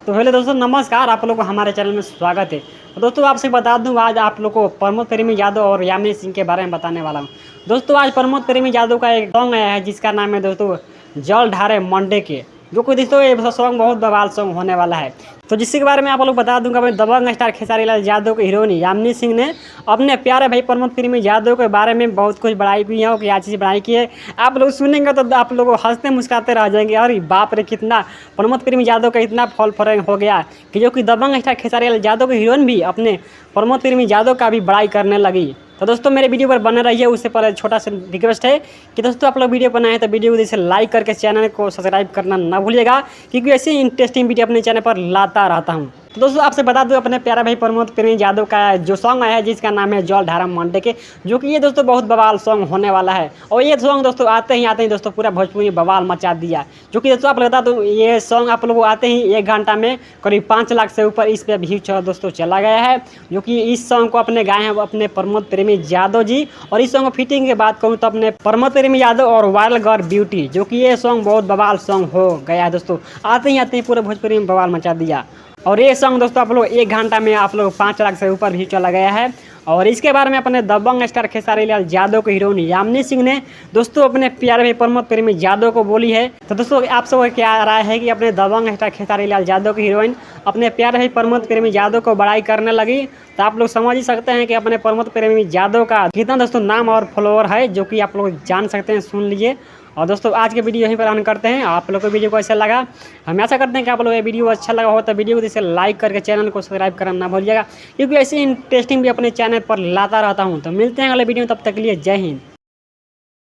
तो हेलो दोस्तों, नमस्कार। आप लोगों को हमारे चैनल में स्वागत है। तो दोस्तों, आपसे बता दूं, आज आप लोगों को प्रमोद प्रेमी यादव और यामिनी सिंह के बारे में बताने वाला हूं। दोस्तों, आज प्रमोद प्रेमी यादव का एक सॉन्ग आया है जिसका नाम है दोस्तों जल ढारे मंडे के, जो कि दोस्तों ये सॉन्ग बहुत बवाल सॉन्ग होने वाला है। तो जिसके बारे में आप लोग बता दूंगा, मैं दबंग स्टार खेसारी लाल यादव के हीरोइन यामिनी सिंह ने अपने प्यारे भाई प्रमोद प्रेमी यादव के बारे में बहुत कुछ बड़ाई की है, क्या चीज़ बड़ाई की है। आप लोग सुनेंगे तो आप लोग हंसते मुस्कुराते रह जाएंगे। अरे बाप रे, कितना प्रमोद प्रेमी यादव का इतना फॉल फॉलोइंग हो गया कि जो कि दबंग स्टार खेसारी लाल यादव के हीरोइन भी अपने प्रमोद प्रेमी यादव का भी बड़ाई करने लगी। तो दोस्तों, मेरे वीडियो पर बने रहिए। उससे पहले छोटा सा रिक्वेस्ट है कि दोस्तों, आप लोग वीडियो बनाए तो वीडियो को जैसे लाइक करके चैनल को सब्सक्राइब करना ना भूलिएगा, क्योंकि ऐसे इंटरेस्टिंग वीडियो अपने चैनल पर लाता रहता हूँ। तो दोस्तों, आपसे बता दूं, अपने प्यारा भाई प्रमोद प्रेमी यादव का जो सॉन्ग आया है जिसका नाम है जल ढारा मंडे के, जो कि ये दोस्तों बहुत बवाल सॉन्ग होने वाला है। और ये सॉन्ग दोस्तों आते ही दोस्तों पूरा भोजपुरी बवाल मचा दिया। जो कि दोस्तों आप बता दूं, ये सॉन्ग आप लोगों को आते ही 1 घंटा में करीब 5 लाख से ऊपर इस पर व्यूज दोस्तों चला गया है। जो कि इस सॉन्ग को अपने गाए हैं अपने प्रमोद प्रेमी यादव जी। और इस सॉन्ग फिटिंग की बात करूँ तो अपने प्रमोद प्रेमी यादव और वायरल गर्ल ब्यूटी, जो कि ये सॉन्ग बहुत बवाल सॉन्ग हो गया है दोस्तों। आते ही पूरे भोजपुरी में बवाल मचा दिया। और ये सॉन्ग दोस्तों आप लोग 1 घंटा में आप लोग 5 लाख से ऊपर भी चला गया है। और इसके बारे में अपने दबंग स्टार खेसारी लाल यादव के हीरोइन यामिनी सिंह ने दोस्तों अपने प्यारे भाई प्रमोद प्रेमी यादव को बोली है। तो दोस्तों, आप सबको क्या राय है कि अपने दबंग स्टार खेसारी लाल यादव की हीरोइन अपने प्यारे भाई प्रमोद प्रेमी यादव को बड़ाई करने लगी। तो आप लोग समझ ही सकते हैं कि अपने प्रमोद प्रेमी यादव का कितना दोस्तों नाम और फॉलोअर है, जो कि आप लोग जान सकते हैं, सुन लीजिए। और दोस्तों, आज के वीडियो यहीं पर ऑन करते हैं। आप लोग को वीडियो को ऐसा लगा, हम ऐसा करते हैं कि आप लोग ये वीडियो अच्छा लगा हो तो वीडियो को जैसे लाइक करके चैनल को सब्सक्राइब करना ना भूलिएगा, क्योंकि ऐसे इंटरेस्टिंग भी अपने चैनल पर लाता रहता हूँ। तो मिलते हैं अगले वीडियो में, तब तक के लिए जय हिंद।